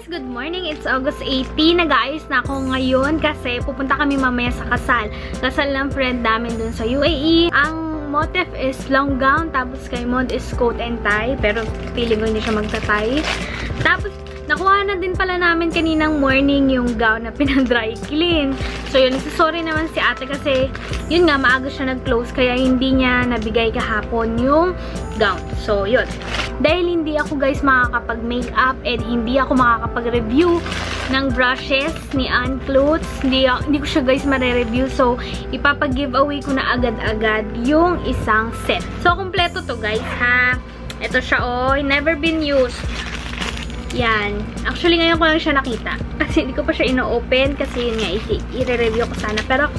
good morning. It's August 18. Nag-aayos na ako ngayon kasi pupunta kami mamaya sa kasal. Kasal ng friend namin dun sa UAE. Ang motif is long gown, tapos kay Mod is coat and tie. Pero feeling ko hindi siya magta-tie. Tapos, nakuha na din pala namin kaninang morning yung gown na pinag-dry clean. So yun, sorry naman si ate kasi yun nga, maaga siya nag-close kaya hindi niya nabigay kahapon yung gown. So yun. Dahil hindi ako guys makakapag-makeup and hindi ako makakapag-review ng brushes ni Ann Clothes. Hindi ko siya guys mare-review. So, ipapag-giveaway ko na agad-agad yung isang set. So, kompleto to guys ha. Ito siya oh. Never been used. Yan. Actually, ngayon ko lang siya nakita. Kasi hindi ko pa siya ino-open. Kasi yun nga, i-review ko sana. Pero,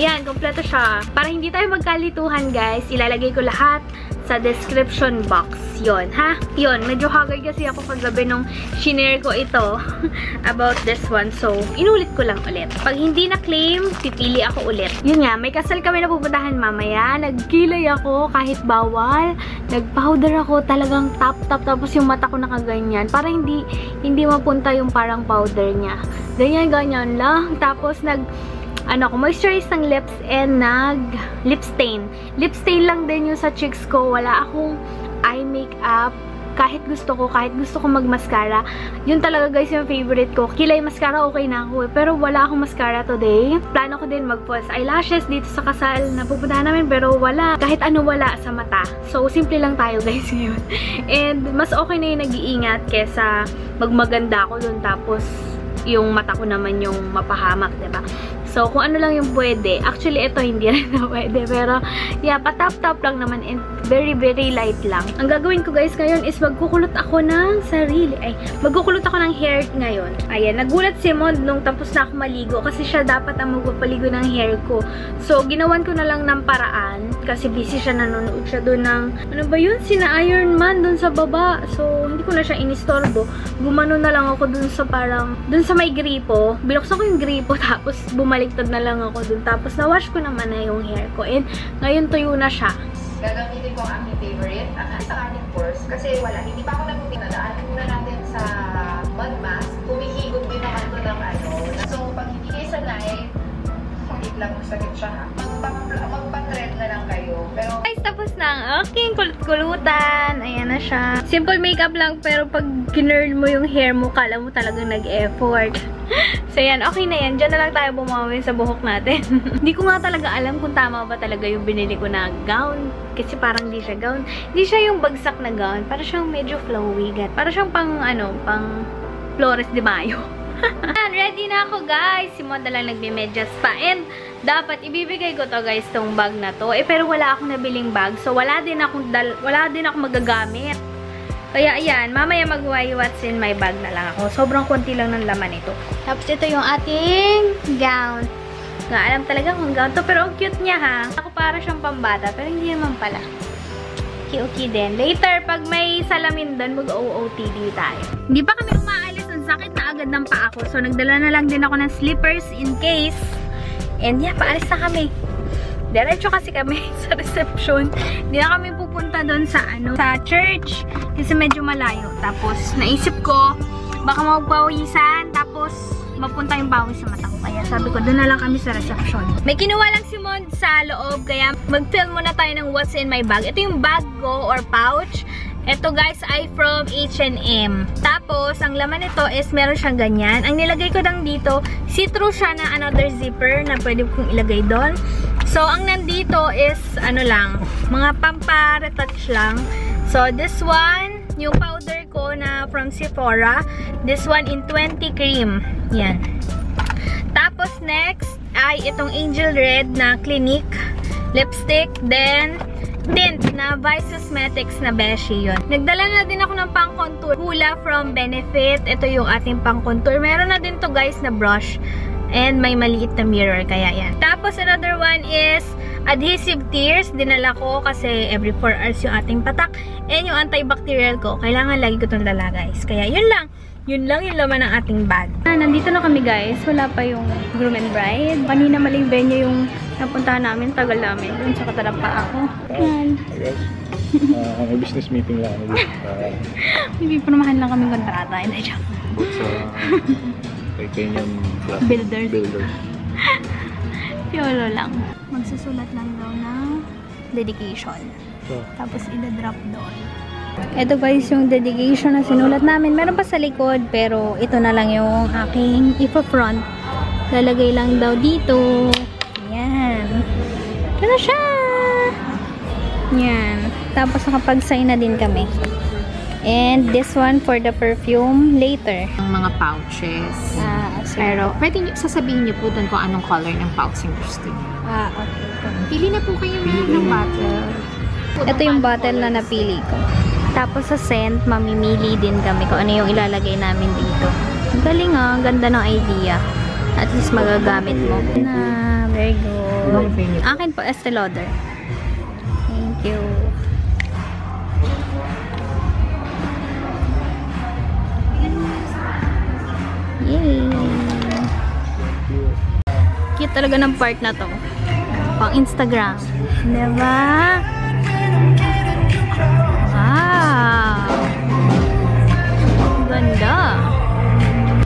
yan. Kompleto siya. Para hindi tayo magkalituhan guys, ilalagay ko lahat sa description box. Yun, ha? Yun, medyo haggard kasi ako kagabi nung shinare ko ito about this one. So, inulit ko lang ulit. Pag hindi na-claim, pipili ako ulit. Yun nga, may kasal kami na pupuntahan mamaya. Nagkilay ako kahit bawal. Nag-powder ako talagang tap. Tapos yung mata ko nakaganyan. Para hindi mapunta yung parang powder niya. Ganyan lang. Tapos moisturize ng lips and lip stain. Lip stain lang din yung sa cheeks ko. Wala akong eye makeup. Kahit gusto ko mag-mascara. Yun talaga guys yung favorite ko. Kilay mascara okay na ako eh. Pero wala akong mascara today. Plano ko din mag-false eyelashes dito sa kasal na pupuntahan namin. Pero wala. Kahit ano wala sa mata. So simple lang tayo guys ngayon. And mas okay na yung nag-iingat kesa magmaganda ako dun tapos yung mata ko naman yung mapahamak, diba? So, kung ano lang yung pwede. Actually, ito hindi rin na pwede. Pero, yeah, patap-tap lang naman and very, very light lang. Ang gagawin ko guys ngayon is magkukulot ako ng sarili. Magkukulot ako ng hair ngayon. Ayan, nagulat si Mod nung tapos na ako maligo. Kasi siya dapat ang magpapaligo ng hair ko. So, ginawan ko na lang ng paraan. Kasi busy siya, nanonood siya doon ng, ano ba yun? Sina Iron Man doon sa baba. So, hindi ko na siya inistorbo. Gumano na lang ako doon sa parang, doon sa may gripo. Binuksan ko yung gripo tapos bumaliktad na lang ako dun. Tapos na-wash ko naman na yung hair ko. And ngayon tuyo na siya. Gagamitin ko ang aking favorite. Sa aking course. Kasi wala. Hindi pa ako nagpupin. Nadaanin muna natin sa mud mask. Humihigop din naman ko ng ano. So, pag hindi kayo sanay, wait lang, masakit siya ha. Magpa-thread na lang kayo. Pero, guys, tapos na ang aking kulot-kulutan. Ayan na siya. Simple makeup lang, pero pag kinurl mo yung hair mo, kala mo talagang nag-effort. So, yan. Okay na yan. Diyan na lang tayo bumawi sa buhok natin. Hindi ko nga talaga alam kung tama ba talaga yung binili ko na gown. Kasi parang hindi siya gown. Hindi siya yung bagsak na gown. Para siyang medyo flowy. Para siyang pang Flores de Mayo. Ready na ako, guys. Si Mod na lang nagme-medyas pa. And, dapat ibibigay ko to, guys, tong bag na to. Pero wala akong nabiling bag. So, wala din ako magagamit. Kaya, ayan, mamaya mag-what's in my bag na lang ako. Sobrang konti lang ng laman ito. Tapos, ito yung ating gown. Nga, alam talaga kung gown to. Pero, ang cute niya, ha? Ako para siyang pambata. Pero, hindi naman pala. Okay din. Later, pag may salamin doon, mag-OOTD tayo. Hindi pa kami umaalis. Ang sakit na agad ng paa ko. So, nagdala na lang din ako ng slippers in case. And, yeah, paalis na kami. Diretso kasi kami sa reception. Hindi na kami pupunta doon sa church. Kasi medyo malayo. Tapos, naisip ko, baka magpawisan. Tapos, mapunta yung pawis sa mata ko. Kaya sabi ko, doon na lang kami sa reception. May kinuha lang si Mod sa loob. Kaya, mag-film muna tayo ng what's in my bag. Ito yung bag ko or pouch. Ito guys ay from H&M. Tapos, ang laman nito is meron siyang ganyan. Ang nilagay ko lang dito, see-through siya na another zipper na pwede kong ilagay doon. So, ang nandito is, mga pampa-retouch lang. So, this one, yung powder ko na from Sephora. This one in 20 cream. Yan. Tapos, next, ay itong Angel Red na Clinique lipstick. Then, tint na Vice Cosmetics na beshi yun. Nagdala na din ako ng pang-contour. Hula from Benefit. Ito yung ating pang-contour. Meron na din to guys na brush. And may maliit na mirror. Kaya yan. Tapos another one is adhesive tears. Dinala ko kasi every 4 hours yung ating patak. And yung antibacterial ko. Kailangan lagi ko itong dala guys. Kaya yun lang. Yun lang yung laman ng ating bag. Nandito na kami guys. Wala pa yung groom and bride. Kanina maling venue yung napuntahan namin. Tagal namin. Dun sa katarapa ako. Yan. May business meeting lang. Hindi pirmahan lang kami kontrata. Hindi, joke. Sa titanium builders. Piolo lang. Magsusulat lang daw ng dedication. So, Tapos ida-drop doon. Ito guys yung dedication na sinulat namin. Meron pa sa likod pero ito na lang yung aking ipa-front. Lalagay lang daw dito. Yan. Ito siya. Yan. Tapos nakapag-sign na din kami. And this one for the perfume later. Ang mga pouches. Sige. Pero, pwede nyo, sasabihin niyo po doon kung anong color ng pouch yung gusto niyo. Okay. Pili na po kayo ng bottle. Ito yung bottle na napili ko. Tapos sa scent, mamimili din kami kung ano yung ilalagay namin dito. Ang galing ah. Ang ganda ng idea. At least magagamit mo. Very good. Akin po, Estee Lauder. Thank you. Yay! Cute talaga ng part na to. Pang Instagram. Diba? Wow! Ganda!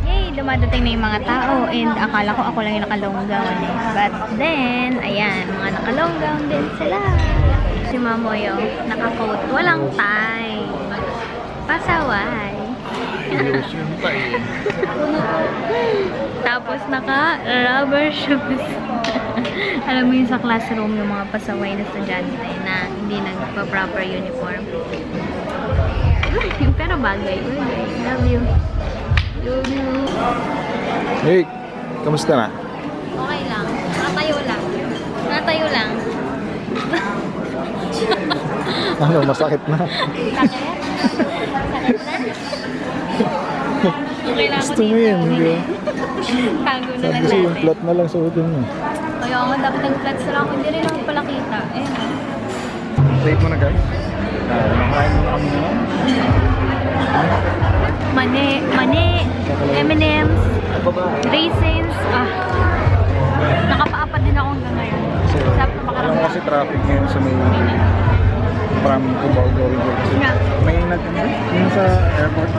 Yay! Dumadating na yung mga tao and akala ko ako lang yung nakalong gown eh. But then, ayan, mga nakalong gown din sila. Si Mamoy naka-coat. Walang tie. Pasaway. Tapos naka-rubber shoes. Alam mo yun sa classroom, yung mga pasaway na estudyante na hindi nagpa-proper uniform. Pero bagay. Love you. Love you. hey, kamusta na? Okay lang. Natayo lang. Natayo lang. Ano, masakit na. Sakit? Sakit na? Okay lang ako Gusto mo yan, hindi ba? Tago na lang Sabi kasi yung natin. plot na lang suotin mo. Kaya nga dapat nag-flats na lang. Hindi rin ako pala kita. Plate mo na guys. Nakain mo na kami naman. Mani, M&M's, raisins. Nakapaapat din ako hanggang ngayon. Alam mo kasi traffic ngayon sa may from Cubao going here. Kasi may yung sa airport,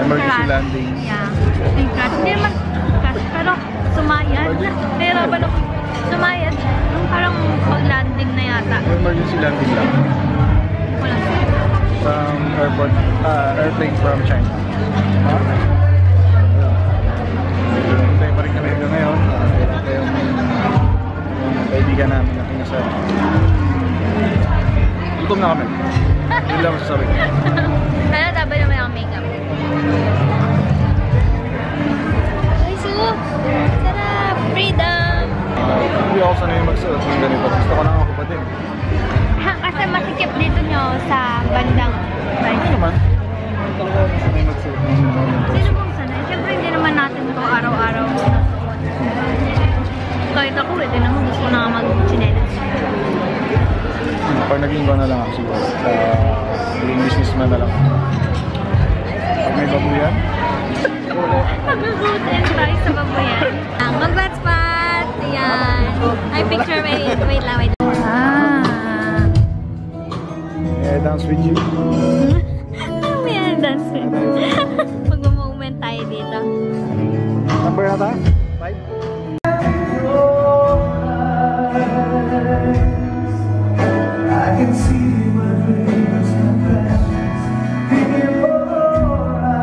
emergency landing. Yeah. Yung crash. Hindi naman crash, pero sumayad. Nahirapan ako. Sumayad. Yung parang pag-landing na yata. Emergency landing lang. Wala. From airport, airplane from China. Hintay pa rin kami hanggang ngayon. Kaya yung kaibigan namin na kinasal. Gutom na kami. Yun lang masasabi ko. Pero dapat naman ang makeup. Ay, so, sarap! Freedom! Hindi ako sanay magsuot ng ganito. Gusto ko na ako pa din. Kasi masikip dito nyo sa bandang Ano naman? Talaga ako sanay magsuot ng ganito. Sino pong sanay? Siyempre hindi naman natin ito araw-araw nasuot. Kahit ako, ito naman gusto ko na mag-chinelas. Pag naging na lang ako siguro. Naging businessman na lang. Pag may babuyan. Mag-good tayo sa babuyan. Congrats, Pat! Ayan. Ay, picture. Wait lang. Yeah, dance with you. May dance with you. Mag-moment tayo dito. Number na tayo? 5? I can see my dreams and passions in your eyes.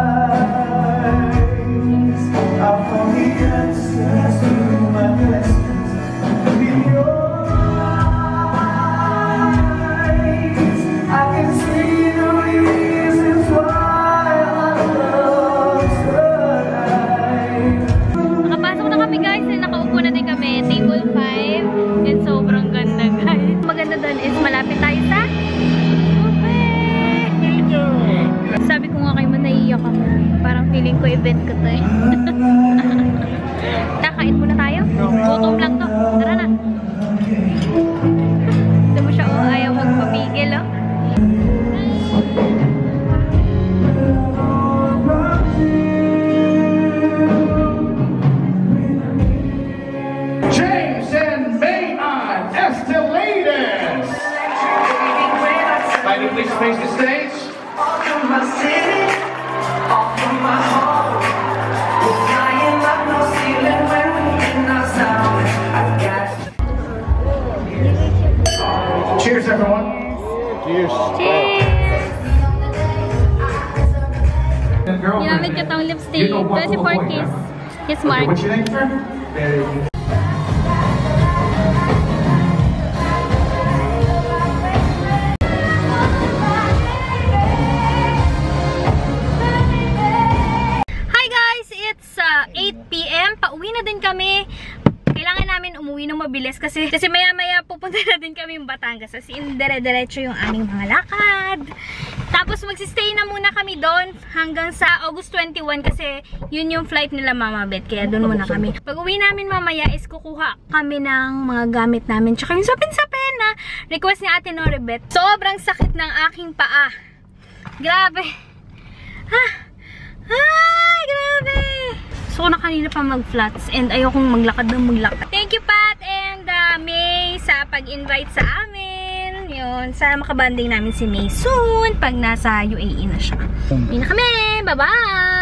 I found the answers to my questions in your eyes. I can see the reasons why I love tonight. Nakapasok na kami guys. Nakaupo na din kami. Table 5. And sobrang ganda guys. Maganda doon is malapit tayo sa buffet. Sabi ko nga kayo mo naiiyak ako. Parang feeling ko event ko to eh. Kakain muna tayo. Gutom lang to. Tara na. Ito mo siya oh. Ayaw magpapigil oh. James and Maynard Estelades. Ginamit ko tong lipstick. 24 Kiss Mark. What you think, sir? Very good. Hi guys! It's 8 PM. Pauwi na din kami. Kailangan namin umuwi ng mabilis kasi maya-maya pupunta na din kami yung Batangas. As in, dire-diretso yung aming mga lakad. Tapos magsistay na muna kami doon hanggang sa August 21 kasi yun yung flight nila Mama Beth. Kaya doon muna kami. Pag uwi namin mamaya is kukuha kami ng mga gamit namin. Tsaka yung sapin-sapin na request ni Ate Noribeth. Sobrang sakit ng aking paa. Grabe. Ay, grabe. So, na kanina pa mag-flats and ayokong maglakad ng maglakad. Thank you, Pat and May sa pag-invite sa amin. Yun, sana makabanding namin si May soon pag nasa UAE na siya. Uwi na kami. Bye-bye!